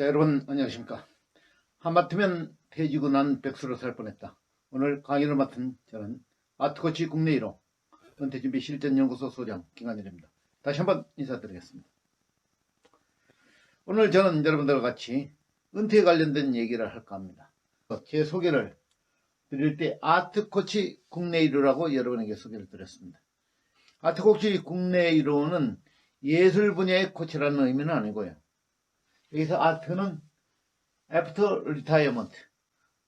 자, 여러분 안녕하십니까. 하마터면 퇴직후 난 백수로 살 뻔했다. 오늘 강의를 맡은 저는 아트코치 국내 1호 은퇴준비 실전연구소 소장 김한일입니다. 다시 한번 인사드리겠습니다. 오늘 저는 여러분들과 같이 은퇴에 관련된 얘기를 할까 합니다. 제 소개를 드릴 때 아트코치 국내 1호라고 여러분에게 소개를 드렸습니다. 아트코치 국내 1호는 예술 분야의 코치라는 의미는 아니고요. 여기서 아트는 애프터 리타이어먼트,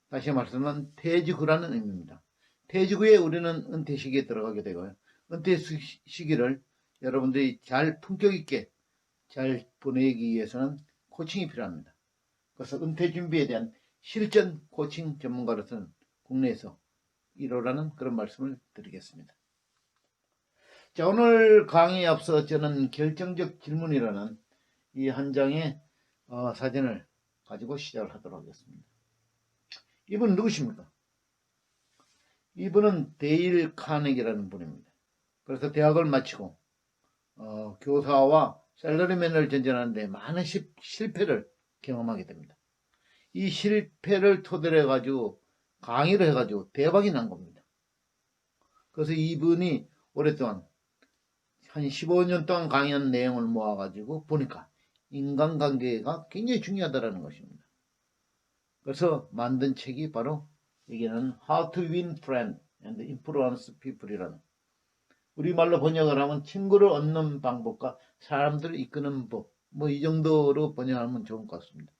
다시 말씀은 퇴직 후라는 의미입니다. 퇴직 후에 우리는 은퇴 시기에 들어가게 되고요. 은퇴 시기를 여러분들이 잘 품격 있게 잘 보내기 위해서는 코칭이 필요합니다. 그래서 은퇴 준비에 대한 실전 코칭 전문가로서는 국내에서 1호라는 그런 말씀을 드리겠습니다. 자, 오늘 강의에 앞서 저는 결정적 질문이라는 이 한 장의 사진을 가지고 시작을 하도록 하겠습니다. 이분은 누구십니까? 이분은 데일 카네기라는 분입니다. 그래서 대학을 마치고 교사와 샐러리맨을 전전하는데 많은 실패를 경험하게 됩니다. 이 실패를 토대로 해가지고 강의를 해가지고 대박이 난 겁니다. 그래서 이분이 오랫동안 한 15년 동안 강의한 내용을 모아가지고 보니까 인간관계가 굉장히 중요하다는 것입니다. 그래서 만든 책이 바로 여기는 How to Win Friends and Influence People이라는, 우리말로 번역을 하면 친구를 얻는 방법과 사람들을 이끄는 법, 이 정도로 번역하면 좋을 것 같습니다.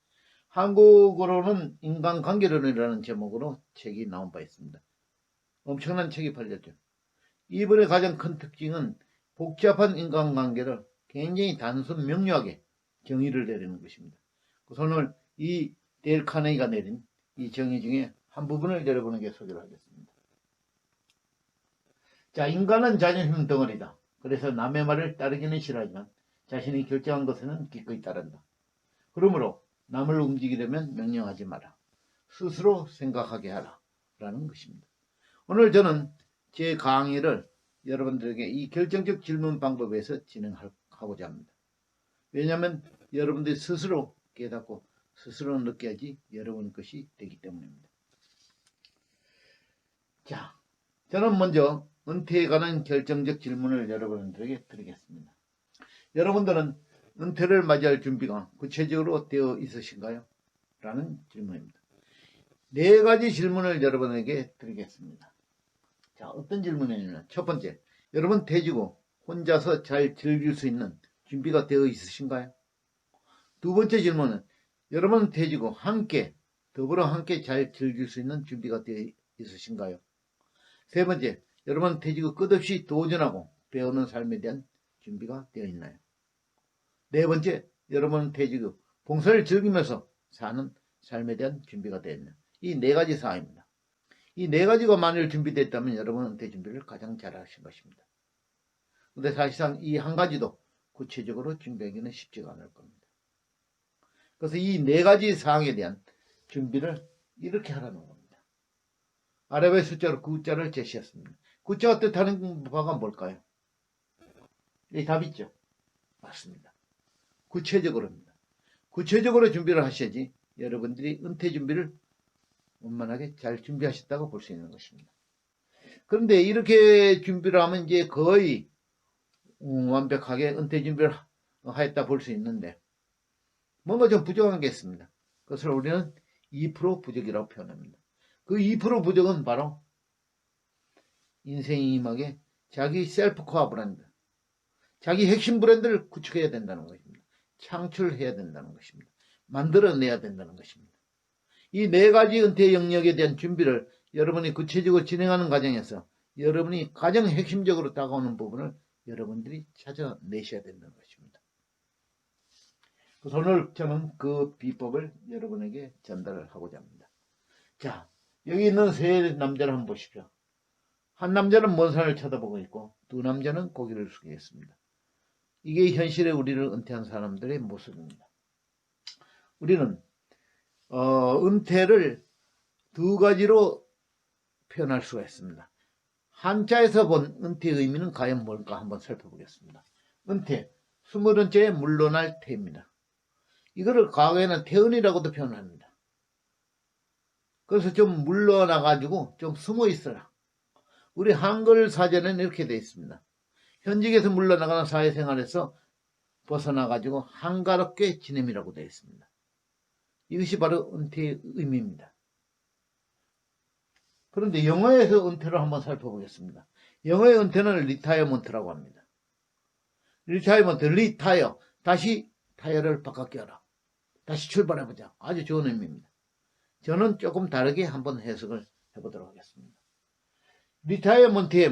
한국어로는 인간관계론이라는 제목으로 책이 나온 바 있습니다. 엄청난 책이 팔렸죠. 이분의 가장 큰 특징은 복잡한 인간관계를 굉장히 단순 명료하게 정의를 내리는 것입니다. 그래서 오늘 이 데일 카네기가 내린 이 정의 중에 한 부분을 여러분에게 소개를 하겠습니다. 자, 인간은 자존심 덩어리다. 그래서 남의 말을 따르기는 싫어하지만 자신이 결정한 것에는 기꺼이 따른다. 그러므로 남을 움직이려면 명령하지 마라. 스스로 생각하게 하라. 라는 것입니다. 오늘 저는 제 강의를 여러분들에게 이 결정적 질문 방법에서 진행하고자 합니다. 왜냐하면 여러분들이 스스로 깨닫고 스스로 느껴야지 여러분 것이 되기 때문입니다. 자, 저는 먼저 은퇴에 관한 결정적 질문을 여러분들에게 드리겠습니다. 여러분들은 은퇴를 맞이할 준비가 구체적으로 되어 있으신가요? 라는 질문입니다. 4가지 질문을 여러분에게 드리겠습니다. 자, 어떤 질문이냐면, 첫 번째, 여러분 퇴직 후 혼자서 잘 즐길 수 있는 준비가 되어 있으신가요? 두 번째 질문은, 여러분 퇴직 후 더불어 함께 잘 즐길 수 있는 준비가 되어 있으신가요? 세 번째, 여러분 퇴직 후 끝없이 도전하고 배우는 삶에 대한 준비가 되어 있나요? 네 번째, 여러분 퇴직 후 봉사를 즐기면서 사는 삶에 대한 준비가 되어 있나요? 이 4가지 사항입니다. 이 4가지가 만일 준비됐다면 여러분은 은퇴 준비를 가장 잘 하신 것입니다. 근데 사실상 이 한 가지도 구체적으로 준비하기는 쉽지가 않을 겁니다. 그래서 이 4가지 사항에 대한 준비를 이렇게 하라는 겁니다. 아래의 숫자로 9자를 제시했습니다. 9자가 뜻하는 바가 뭘까요? 이 답 있죠? 맞습니다. 구체적으로입니다. 구체적으로 준비를 하셔야지 여러분들이 은퇴 준비를 원만하게 잘 준비하셨다고 볼 수 있는 것입니다. 그런데 이렇게 준비를 하면 이제 거의 완벽하게 은퇴 준비를 하였다 볼 수 있는데 뭔가 좀 부족한 게 있습니다. 그것을 우리는 2% 부족이라고 표현합니다. 그 2% 부족은 바로 인생이 임하게 자기 셀프코어 브랜드, 자기 핵심 브랜드를 구축해야 된다는 것입니다. 창출해야 된다는 것입니다. 만들어내야 된다는 것입니다. 이 4가지 은퇴 영역에 대한 준비를 여러분이 구체적으로 진행하는 과정에서 여러분이 가장 핵심적으로 다가오는 부분을 여러분들이 찾아내셔야 된다는 것입니다. 그래서 오늘 저는 그 비법을 여러분에게 전달을 하고자 합니다. 자, 여기 있는 3 남자를 한번 보십시오. 한 남자는 먼 산을 쳐다보고 있고 두 남자는 고개를 숙이고 있습니다. 이게 현실에 우리를 은퇴한 사람들의 모습입니다. 우리는 은퇴를 2가지로 표현할 수가 있습니다. 한자에서 본 은퇴의 의미는 과연 뭘까 한번 살펴보겠습니다. 은퇴, 20번째에 물러날 퇴입니다. 이거를 과거에는 태은이라고도 표현합니다. 그래서 좀 물러나가지고 좀 숨어 있어라. 우리 한글 사전에는 이렇게 되어 있습니다. 현직에서 물러나가는 사회생활에서 벗어나가지고 한가롭게 지냄이라고 되어 있습니다. 이것이 바로 은퇴의 의미입니다. 그런데 영어에서 은퇴를 한번 살펴보겠습니다. 영어의 은퇴는 리타이어먼트라고 합니다. 리타이어먼트, 리타이어, 다시 타이어를 바꿔 껴라. 다시 출발해보자. 아주 좋은 의미입니다. 저는 조금 다르게 한번 해석을 해보도록 하겠습니다. 리타이어먼트의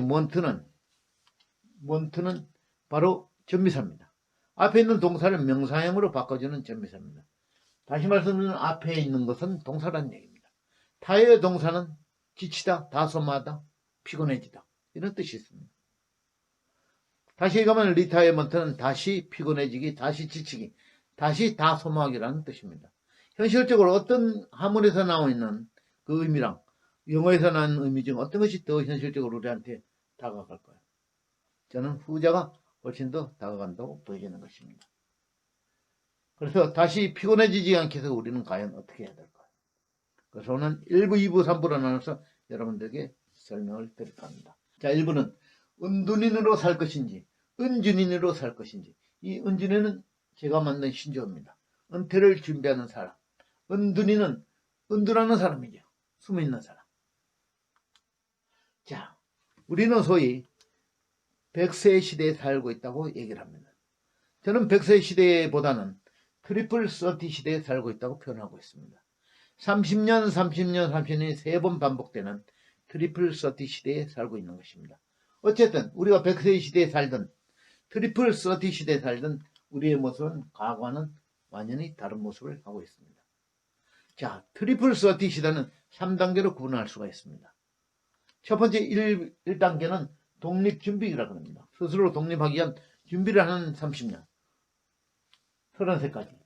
먼트는 바로 전미사입니다. 앞에 있는 동사를 명사형으로 바꿔주는 전미사입니다. 다시 말씀드리면 앞에 있는 것은 동사라는 얘기입니다. 타이어의 동사는 지치다, 다소마하다, 피곤해지다 이런 뜻이 있습니다. 다시 얘기하면 리타이어먼트는 다시 피곤해지기, 다시 지치기, 다시 다소모하기라는 뜻입니다. 현실적으로 어떤 한문에서 나와 있는 그 의미랑 영어에서 나온 의미 중 어떤 것이 더 현실적으로 우리한테 다가갈까요? 저는 후자가 훨씬 더 다가간다고 보여지는 것입니다. 그래서 다시 피곤해지지 않게 해서 우리는 과연 어떻게 해야 될까요? 그래서 오늘 1부, 2부, 3부로 나눠서 여러분들에게 설명을 드릴까 합니다. 자, 1부는 은둔인으로 살 것인지 은준인으로 살 것인지. 이 은준인은 제가 만든 신조어입니다. 은퇴를 준비하는 사람. 은둔인은 은둔하는 사람이죠. 숨어있는 사람. 자, 우리는 소위 100세 시대에 살고 있다고 얘기를 합니다. 저는 100세 시대보다는 트리플 30 시대에 살고 있다고 표현하고 있습니다. 30년 30년이 3번 반복되는 트리플 30 시대에 살고 있는 것입니다. 어쨌든 우리가 100세 시대에 살든 트리플 30 시대에 살든 우리의 모습은 과거와는 완전히 다른 모습을 하고 있습니다. 자, 트리플 30 시대는 3단계로 구분할 수가 있습니다. 첫 번째 1단계는 독립준비라고 합니다. 스스로 독립하기 위한 준비를 하는 30년. 30세까지.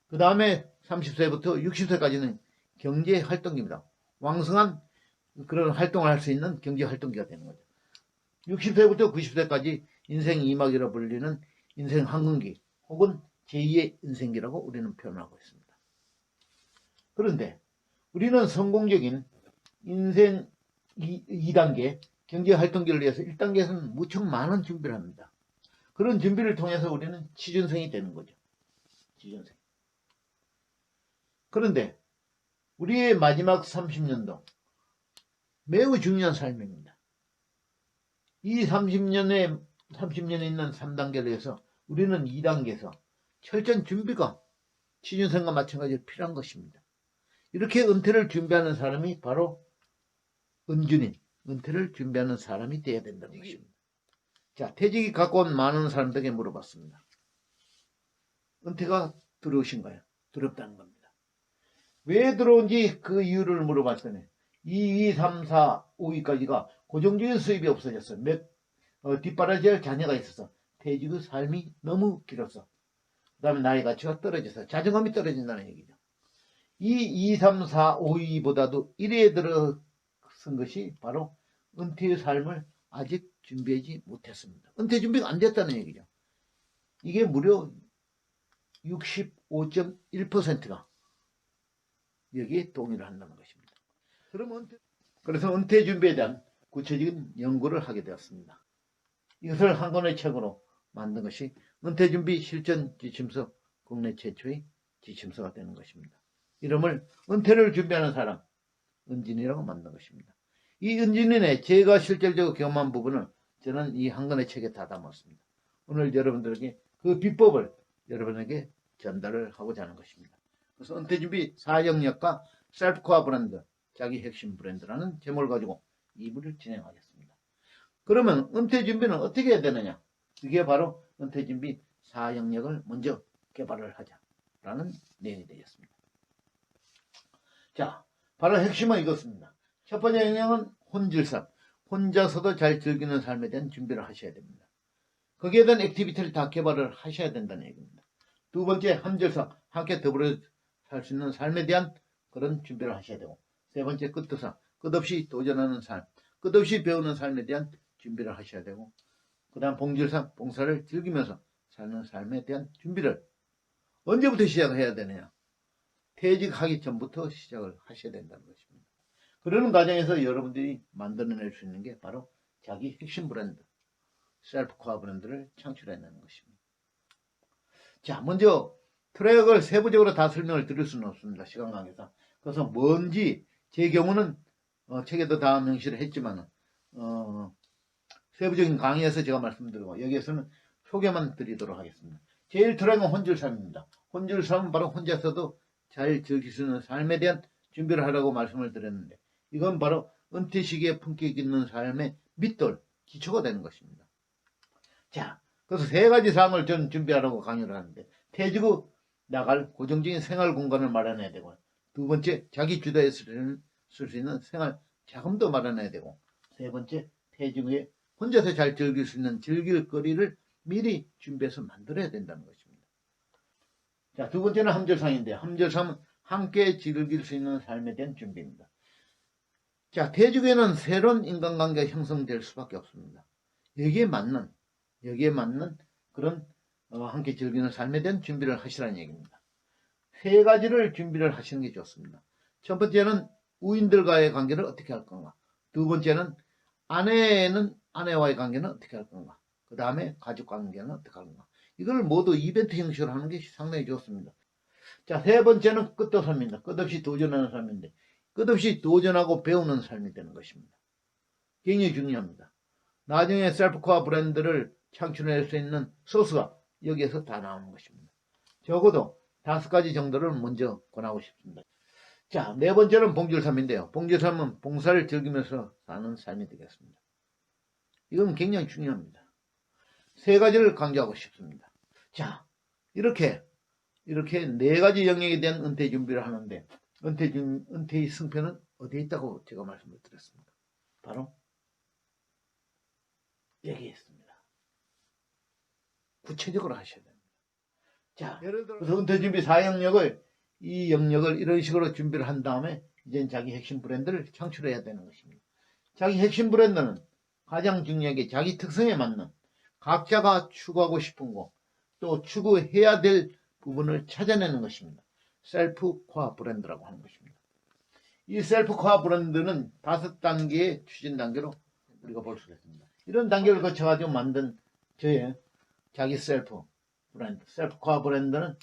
그 다음에 30세부터 60세까지는 경제활동기입니다. 왕성한 그런 활동을 할 수 있는 경제활동기가 되는 거죠. 60세부터 90세까지 인생 2막이라 불리는 인생 황금기 혹은 제2의 인생기라고 우리는 표현하고 있습니다. 그런데 우리는 성공적인 인생 2단계 경제활동기를 위해서 1단계에서는 무척 많은 준비를 합니다. 그런 준비를 통해서 우리는 취준생이 되는 거죠. 취준생. 그런데 우리의 마지막 30년도 매우 중요한 삶입니다. 이 30년에 있는 3단계를 해서 우리는 2단계에서 철저한 준비가 취준생과 마찬가지로 필요한 것입니다. 이렇게 은퇴를 준비하는 사람이 바로 은준인, 은퇴를 준비하는 사람이 되어야 된다는 것입니다. 자, 퇴직이 갖고 온 많은 사람들에게 물어봤습니다. 은퇴가 두려우신가요? 두렵다는 겁니다. 왜 들어온지 그 이유를 물어봤더니 2, 3, 4, 5위까지가 고정적인 수입이 없어졌어요. 뒷바라지할 자녀가 있어서 퇴직의 삶이 너무 길어서 그 다음에 나이 가치가 떨어져서 자존감이 떨어진다는 얘기죠. 이 2, 3, 4, 5위보다도 1위에 들어선 것이 바로 은퇴의 삶을 아직 준비하지 못했습니다. 은퇴 준비가 안 됐다는 얘기죠. 이게 무려 65.1%가 여기에 동의를 한다는 것입니다. 그래서 은퇴 준비에 대한 구체적인 연구를 하게 되었습니다. 이것을 한 권의 책으로 만든 것이 은퇴 준비 실전 지침서, 국내 최초의 지침서가 되는 것입니다. 이름을 은퇴를 준비하는 사람, 은진이라고 만든 것입니다. 이 은진인의 제가 실질적으로 경험한 부분을 저는 이 한 권의 책에 다 담았습니다. 오늘 여러분들에게 그 비법을 여러분에게 전달을 하고자 하는 것입니다. 그래서 은퇴 준비 4영역과 셀프코어 브랜드, 자기 핵심 브랜드라는 제목을 가지고 2부를 진행하겠습니다. 그러면 은퇴 준비는 어떻게 해야 되느냐? 이게 바로 은퇴 준비 4영역을 먼저 개발을 하자라는 내용이 되겠습니다. 자, 바로 핵심은 이것입니다. 첫 번째 영역은 혼질삶. 혼자서도 잘 즐기는 삶에 대한 준비를 하셔야 됩니다. 거기에 대한 액티비티를 다 개발을 하셔야 된다는 얘기입니다. 두 번째 함질삶. 함께 더불어 살 수 있는 삶에 대한 그런 준비를 하셔야 되고, 세 번째 끝도상. 끝없이 도전하는 삶. 끝없이 배우는 삶에 대한 준비를 하셔야 되고, 그 다음 봉질상, 봉사를 즐기면서 사는 삶에 대한 준비를 언제부터 시작해야 되느냐? 퇴직하기 전부터 시작을 하셔야 된다는 것입니다. 그러는 과정에서 여러분들이 만들어낼 수 있는 게 바로 자기 핵심 브랜드, 셀프코어 브랜드를 창출해내는 것입니다. 자, 먼저 트랙을 세부적으로 다 설명을 드릴 수는 없습니다. 시간 관계상. 그래서 뭔지 제 경우는 책에도 다 명시를 했지만 세부적인 강의에서 제가 말씀드리고 여기에서는 소개만 드리도록 하겠습니다. 제일 트랙은 혼줄 삶입니다. 혼줄 삶은 바로 혼자서도 잘 즐길 수 있는 삶에 대한 준비를 하라고 말씀을 드렸는데 이건 바로 은퇴 시기에 품격 있는 삶의 밑돌, 기초가 되는 것입니다. 자, 그래서 세 가지 사항을 전 준비하라고 강의를 하는데 퇴직 후 나갈 고정적인 생활 공간을 마련해야 되고 두 번째, 자기 주도에 쓸 수 있는 생활 자금도 마련해야 되고 세 번째, 퇴직 후에 혼자서 잘 즐길 수 있는 즐길 거리를 미리 준비해서 만들어야 된다는 것입니다. 자, 두 번째는 함절상인데 함절상은 함께 즐길 수 있는 삶에 대한 준비입니다. 자, 퇴직 후에는 새로운 인간관계가 형성될 수밖에 없습니다. 여기에 맞는 그런 함께 즐기는 삶에 대한 준비를 하시라는 얘기입니다. 세 가지를 준비를 하시는 게 좋습니다. 첫 번째는 우인들과의 관계를 어떻게 할 건가. 두 번째는 아내와의 관계는 어떻게 할 건가. 그 다음에 가족 관계는 어떻게 할 건가. 이걸 모두 이벤트 형식으로 하는 게 상당히 좋습니다. 자, 세 번째는 끝도 삶입니다. 끝없이 도전하는 삶인데 끝없이 도전하고 배우는 삶이 되는 것입니다. 굉장히 중요합니다. 나중에 셀프코어 브랜드를 창출할 수 있는 소스가 여기에서 다 나오는 것입니다. 적어도 5가지 정도를 먼저 권하고 싶습니다. 자, 네 번째는 봉줄삶인데요. 봉줄삶은 봉사를 즐기면서 사는 삶이 되겠습니다. 이건 굉장히 중요합니다. 세 가지를 강조하고 싶습니다. 자, 이렇게 네 가지 영역에 대한 은퇴 준비를 하는데 은퇴의 승패는 어디에 있다고 제가 말씀을 드렸습니다. 바로 여기에 있습니다. 구체적으로 하셔야 됩니다. 자, 예를 들어서 은퇴 준비 4영역을 이 영역을 이런 식으로 준비를 한 다음에 이제 자기 핵심 브랜드를 창출해야 되는 것입니다. 자기 핵심 브랜드는 가장 중요한 게 자기 특성에 맞는 각자가 추구하고 싶은 거 또 추구해야 될 부분을 찾아내는 것입니다. 셀프코어 브랜드라고 하는 것입니다. 이 셀프코어 브랜드는 5단계의 추진 단계로 우리가 볼 수가 있습니다. 이런 단계를 거쳐가지고 만든 저의 자기 셀프 브랜드, 셀프코어 브랜드는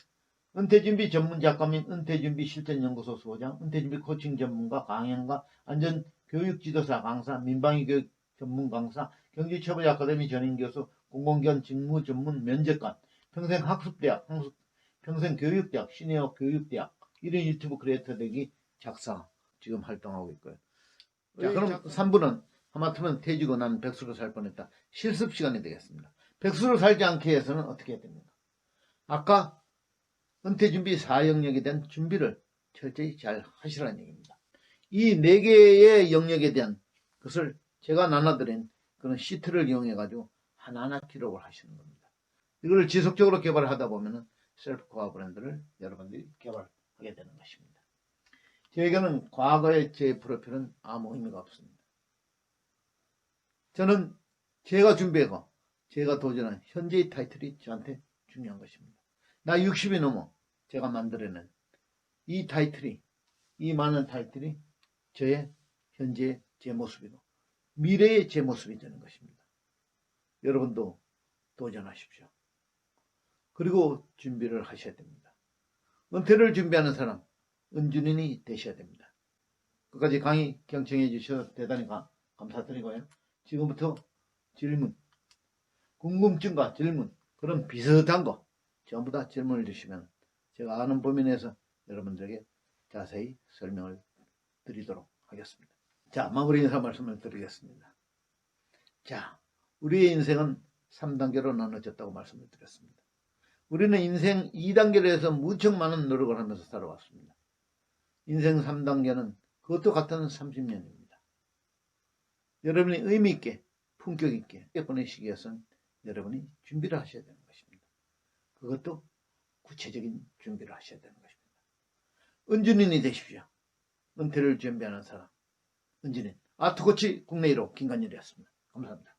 은퇴준비 전문 작가 및 은퇴준비 실전연구소 소장, 은퇴준비 코칭 전문가, 강연가, 안전교육지도사 강사, 민방위교육 전문 강사, 경기처벌 아카데미 전임교수, 공공기관 직무 전문 면접관, 평생학습대학, 평생교육대학, 시니어 교육대학, 1인 유튜브 크리에이터 되기 작사 지금 활동하고 있고요. 자, 그럼 3부는 하마터면 퇴직 후 난 백수로 살 뻔했다. 실습 시간이 되겠습니다. 백수로 살지 않게 위해서는 어떻게 해야 됩니까? 아까 은퇴준비 4영역에 대한 준비를 철저히 잘 하시라는 얘기입니다. 이 4개의 영역에 대한 것을 제가 나눠드린 그런 시트를 이용해가지고 하나하나 기록을 하시는 겁니다. 이걸 지속적으로 개발을 하다 보면 셀프코어 브랜드를 여러분들이 개발하게 되는 것입니다. 저에게는 과거의 제 프로필은 아무 의미가 없습니다. 저는 제가 준비하고 제가 도전한 현재의 타이틀이 저한테 중요한 것입니다. 나 60이 넘어 제가 만들어낸 이 타이틀이, 이 많은 타이틀이 저의 현재의 제 모습이고 미래의 제 모습이 되는 것입니다. 여러분도 도전하십시오. 그리고 준비를 하셔야 됩니다. 은퇴를 준비하는 사람, 은준인이 되셔야 됩니다. 끝까지 강의 경청해 주셔서 대단히 감사드리고요. 지금부터 질문, 궁금증과 질문, 그런 비슷한 거 전부 다 질문을 주시면 제가 아는 범위 내에서 여러분들에게 자세히 설명을 드리도록 하겠습니다. 자, 마무리 인사 말씀을 드리겠습니다. 자, 우리의 인생은 3단계로 나눠졌다고 말씀을 드렸습니다. 우리는 인생 2단계로 해서 무척 많은 노력을 하면서 살아왔습니다. 인생 3단계는 그것도 같은 30년입니다. 여러분이 의미있게, 품격있게 보내시기 위해서는 여러분이 준비를 하셔야 되는 것입니다. 그것도 구체적인 준비를 하셔야 되는 것입니다. 은준인이 되십시오. 은퇴를 준비하는 사람, 은준인. 아트코치 국내 1호 김관일이었습니다. 감사합니다.